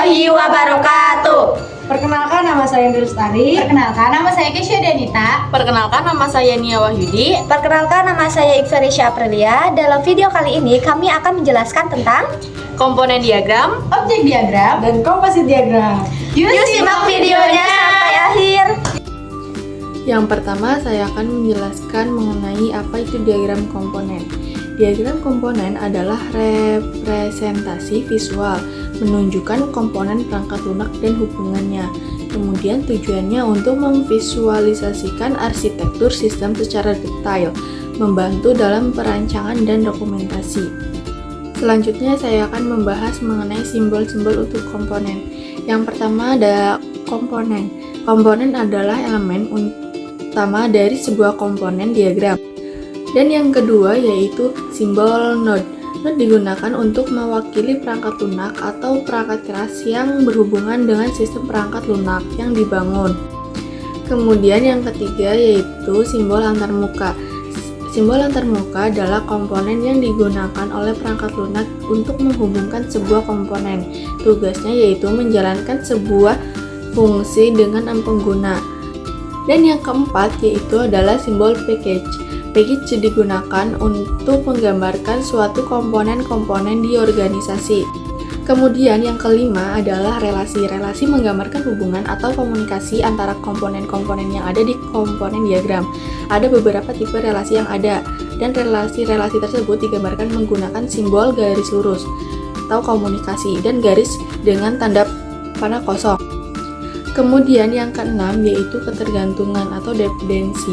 warahmatullahi wabarakatuh. Perkenalkan, nama saya Indri Lestari. Perkenalkan, nama saya Kesha Danita. Perkenalkan, nama saya Nia Wahyudi. Perkenalkan, nama saya Iksarisha Aprilia. Dalam video kali ini kami akan menjelaskan tentang Komponen diagram, Objek diagram, Dan komposit diagram. Yuk simak videonya sampai akhir. Yang pertama, saya akan menjelaskan mengenai apa itu diagram komponen. Diagram komponen adalah representasi visual, menunjukkan komponen perangkat lunak dan hubungannya. Kemudian tujuannya untuk memvisualisasikan arsitektur sistem secara detail, membantu dalam perancangan dan dokumentasi. Selanjutnya saya akan membahas mengenai simbol-simbol untuk komponen. Yang pertama ada komponen. Komponen adalah elemen utama dari sebuah komponen diagram. Dan yang kedua yaitu simbol node. Node digunakan untuk mewakili perangkat lunak atau perangkat keras yang berhubungan dengan sistem perangkat lunak yang dibangun. Kemudian yang ketiga yaitu simbol antarmuka. Simbol antarmuka adalah komponen yang digunakan oleh perangkat lunak untuk menghubungkan sebuah komponen. Tugasnya yaitu menjalankan sebuah fungsi dengan pengguna. Dan yang keempat yaitu adalah simbol package. Package digunakan untuk menggambarkan suatu komponen-komponen di organisasi. Kemudian yang kelima adalah relasi. Relasi menggambarkan hubungan atau komunikasi antara komponen-komponen yang ada di komponen diagram. Ada beberapa tipe relasi yang ada, dan relasi-relasi tersebut digambarkan menggunakan simbol garis lurus atau komunikasi dan garis dengan tanda panah kosong. Kemudian yang keenam yaitu ketergantungan atau dependensi.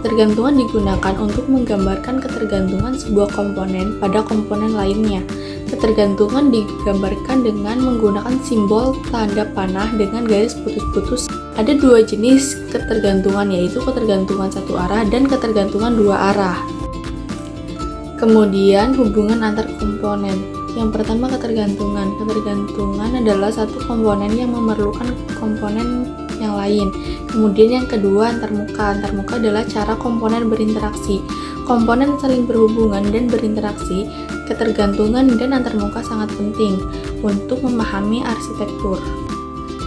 Ketergantungan digunakan untuk menggambarkan ketergantungan sebuah komponen pada komponen lainnya. Ketergantungan digambarkan dengan menggunakan simbol tanda panah dengan garis putus-putus. Ada dua jenis ketergantungan yaitu ketergantungan satu arah dan ketergantungan dua arah. Kemudian hubungan antar komponen. Yang pertama ketergantungan. Ketergantungan adalah satu komponen yang memerlukan komponen yang lain. Kemudian yang kedua antarmuka. Antarmuka adalah cara komponen berinteraksi. Komponen saling berhubungan dan berinteraksi. Ketergantungan dan antarmuka sangat penting untuk memahami arsitektur.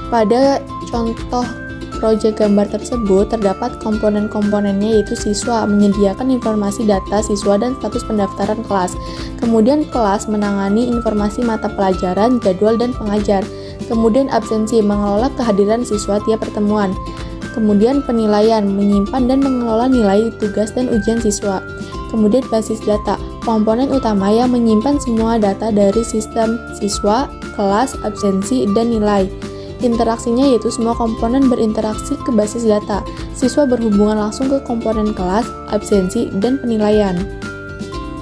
Pada contoh proyek gambar tersebut terdapat komponen-komponennya yaitu siswa menyediakan informasi data siswa dan status pendaftaran kelas. Kemudian kelas menangani informasi mata pelajaran, jadwal, dan pengajar. Kemudian absensi mengelola kehadiran siswa tiap pertemuan. Kemudian penilaian menyimpan dan mengelola nilai tugas dan ujian siswa. Kemudian basis data, komponen utama yang menyimpan semua data dari sistem siswa, kelas, absensi, dan nilai. Interaksinya yaitu semua komponen berinteraksi ke basis data. Siswa berhubungan langsung ke komponen kelas, absensi, dan penilaian.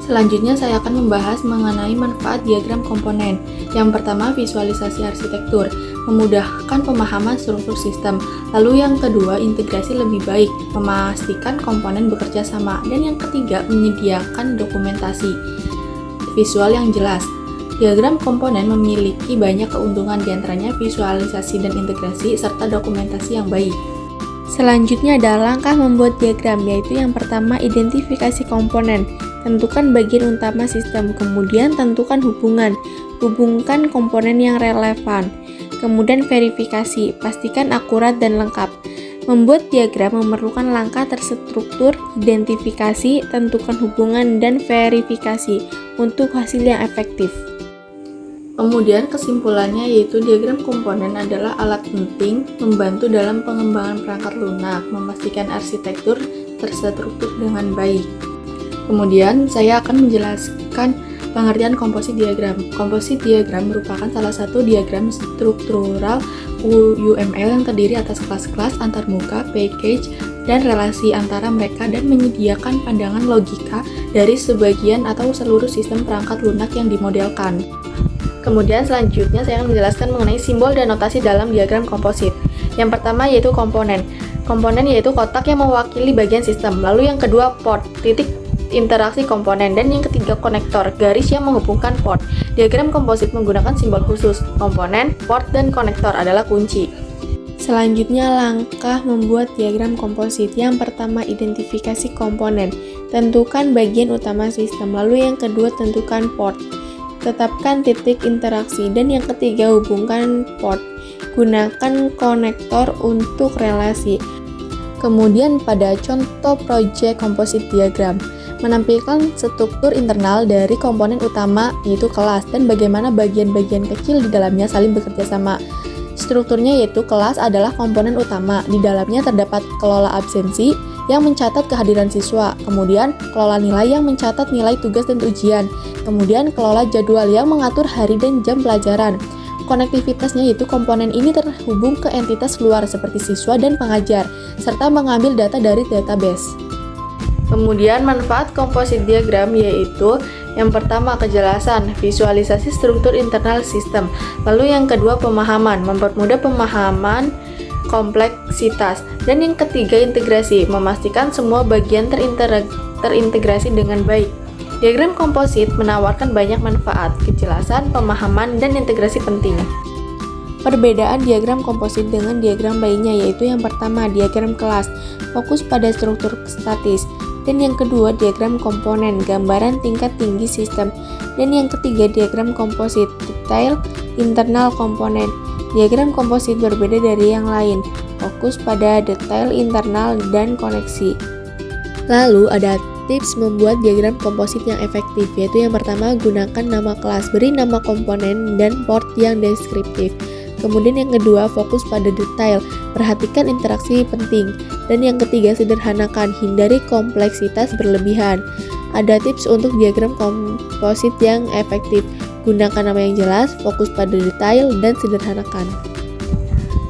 Selanjutnya saya akan membahas mengenai manfaat diagram komponen. Yang pertama, visualisasi arsitektur, memudahkan pemahaman struktur sistem. Lalu yang kedua, integrasi lebih baik, memastikan komponen bekerja sama. Dan yang ketiga, menyediakan dokumentasi visual yang jelas. Diagram komponen memiliki banyak keuntungan, diantaranya visualisasi dan integrasi, serta dokumentasi yang baik. Selanjutnya adalah langkah membuat diagram, yaitu yang pertama, identifikasi komponen. Tentukan bagian utama sistem, kemudian tentukan hubungan. Hubungkan komponen yang relevan. Kemudian verifikasi, pastikan akurat dan lengkap. Membuat diagram memerlukan langkah terstruktur, identifikasi, tentukan hubungan, dan verifikasi untuk hasil yang efektif. Kemudian kesimpulannya yaitu diagram komponen adalah alat penting membantu dalam pengembangan perangkat lunak, memastikan arsitektur terstruktur dengan baik. Kemudian saya akan menjelaskan pengertian komposit diagram. Komposit diagram merupakan salah satu diagram struktural UML yang terdiri atas kelas-kelas, antarmuka, package, dan relasi antara mereka dan menyediakan pandangan logika dari sebagian atau seluruh sistem perangkat lunak yang dimodelkan. Kemudian selanjutnya saya akan menjelaskan mengenai simbol dan notasi dalam diagram komposit. Yang pertama yaitu komponen. Komponen yaitu kotak yang mewakili bagian sistem. Lalu yang kedua port, titik interaksi komponen. Dan yang ketiga konektor, garis yang menghubungkan port. Diagram komposit menggunakan simbol khusus. Komponen, port, dan konektor adalah kunci. Selanjutnya langkah membuat diagram komposit. Yang pertama identifikasi komponen. Tentukan bagian utama sistem. Lalu yang kedua tentukan port. Tetapkan titik interaksi. Dan yang ketiga, hubungkan port. Gunakan konektor untuk relasi. Kemudian pada contoh proyek composite diagram, menampilkan struktur internal dari komponen utama yaitu kelas dan bagaimana bagian-bagian kecil di dalamnya saling bekerja sama. Strukturnya yaitu kelas adalah komponen utama. Di dalamnya terdapat kelola absensi yang mencatat kehadiran siswa, kemudian kelola nilai yang mencatat nilai tugas dan ujian, kemudian kelola jadwal yang mengatur hari dan jam pelajaran. Konektivitasnya yaitu komponen ini terhubung ke entitas luar seperti siswa dan pengajar, serta mengambil data dari database. Kemudian manfaat composite diagram yaitu yang pertama kejelasan, visualisasi struktur internal sistem. Lalu yang kedua pemahaman, mempermudah pemahaman kompleksitas. Dan yang ketiga integrasi, memastikan semua bagian terintegrasi dengan baik. Diagram komposit menawarkan banyak manfaat, kejelasan, pemahaman, dan integrasi penting. Perbedaan diagram komposit dengan diagram lainnya yaitu yang pertama diagram kelas, fokus pada struktur statis. Dan yang kedua diagram komponen, gambaran tingkat tinggi sistem. Dan yang ketiga diagram komposit, detail internal komponen. Diagram komposit berbeda dari yang lain, fokus pada detail internal dan koneksi. Lalu ada tips membuat diagram komposit yang efektif, yaitu yang pertama gunakan nama kelas, beri nama komponen dan port yang deskriptif. Kemudian yang kedua fokus pada detail, perhatikan interaksi penting. Dan yang ketiga sederhanakan, hindari kompleksitas berlebihan. Ada tips untuk diagram komposit yang efektif, gunakan nama yang jelas, fokus pada detail, dan sederhanakan.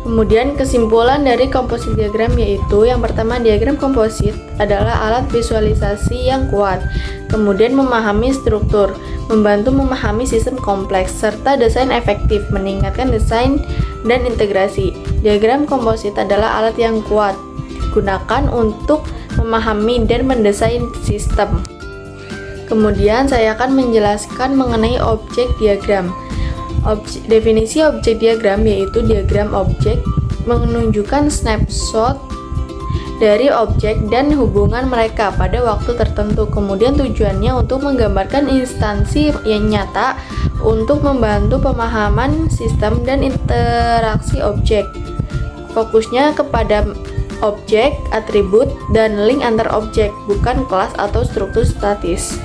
Kemudian kesimpulan dari komposit diagram yaitu yang pertama diagram komposit adalah alat visualisasi yang kuat, kemudian memahami struktur, membantu memahami sistem kompleks, serta desain efektif, meningkatkan desain dan integrasi. Diagram komposit adalah alat yang kuat, gunakan untuk memahami dan mendesain sistem. Kemudian saya akan menjelaskan mengenai objek diagram. Definisi objek diagram yaitu diagram objek menunjukkan snapshot dari objek dan hubungan mereka pada waktu tertentu. Kemudian tujuannya untuk menggambarkan instansi yang nyata untuk membantu pemahaman sistem dan interaksi objek. Fokusnya kepada objek, atribut, dan link antar objek, bukan kelas atau struktur statis.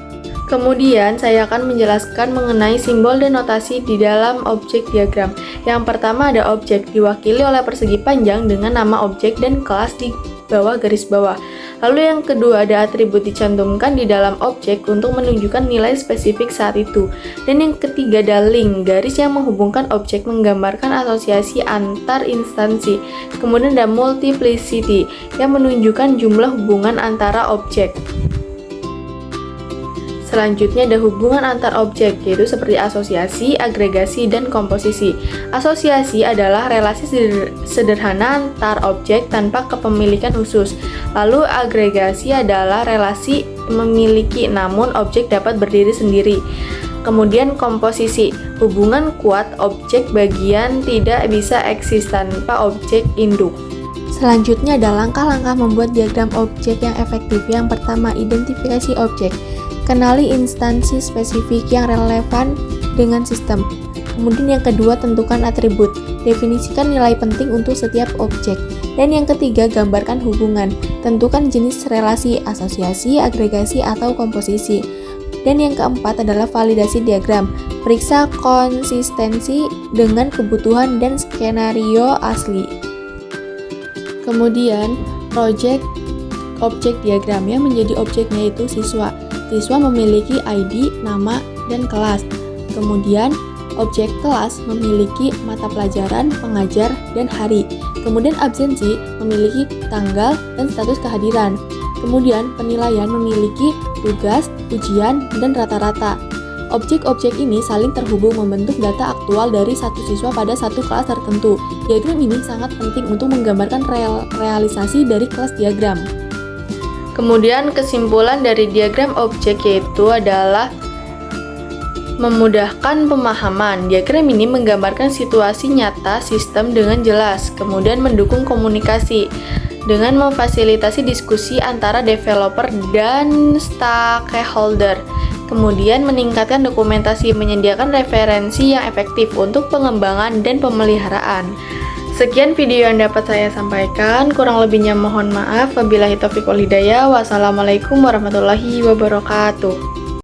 Kemudian saya akan menjelaskan mengenai simbol dan notasi di dalam objek diagram. Yang pertama ada objek, diwakili oleh persegi panjang dengan nama objek dan kelas di bawah garis bawah. Lalu yang kedua ada atribut, dicantumkan di dalam objek untuk menunjukkan nilai spesifik saat itu. Dan yang ketiga ada link, garis yang menghubungkan objek menggambarkan asosiasi antar instansi. Kemudian ada multiplicity yang menunjukkan jumlah hubungan antara objek. Selanjutnya ada hubungan antar objek, yaitu seperti asosiasi, agregasi, dan komposisi. Asosiasi adalah relasi sederhana antar objek tanpa kepemilikan khusus. Lalu agregasi adalah relasi memiliki namun objek dapat berdiri sendiri. Kemudian komposisi, hubungan kuat objek bagian tidak bisa eksis tanpa objek induk. Selanjutnya ada langkah-langkah membuat diagram objek yang efektif. Yang pertama, identifikasi objek. Kenali instansi spesifik yang relevan dengan sistem. Kemudian yang kedua, tentukan atribut. Definisikan nilai penting untuk setiap objek. Dan yang ketiga, gambarkan hubungan. Tentukan jenis relasi, asosiasi, agregasi, atau komposisi. Dan yang keempat adalah validasi diagram. Periksa konsistensi dengan kebutuhan dan skenario asli. Kemudian, objek diagram yang menjadi objeknya itu siswa. Siswa memiliki ID, nama, dan kelas. Kemudian, objek kelas memiliki mata pelajaran, pengajar, dan hari. Kemudian, absensi memiliki tanggal dan status kehadiran. Kemudian, penilaian memiliki tugas, ujian, dan rata-rata. Objek-objek ini saling terhubung membentuk data aktual dari satu siswa pada satu kelas tertentu. Diagram ini sangat penting untuk menggambarkan realisasi dari kelas diagram. Kemudian kesimpulan dari diagram objek yaitu adalah memudahkan pemahaman. Diagram ini menggambarkan situasi nyata sistem dengan jelas, kemudian mendukung komunikasi dengan memfasilitasi diskusi antara developer dan stakeholder. Kemudian meningkatkan dokumentasi, menyediakan referensi yang efektif untuk pengembangan dan pemeliharaan. Sekian video yang dapat saya sampaikan, kurang lebihnya mohon maaf. Wabillahi taufiq wal hidayah. Wassalamualaikum warahmatullahi wabarakatuh.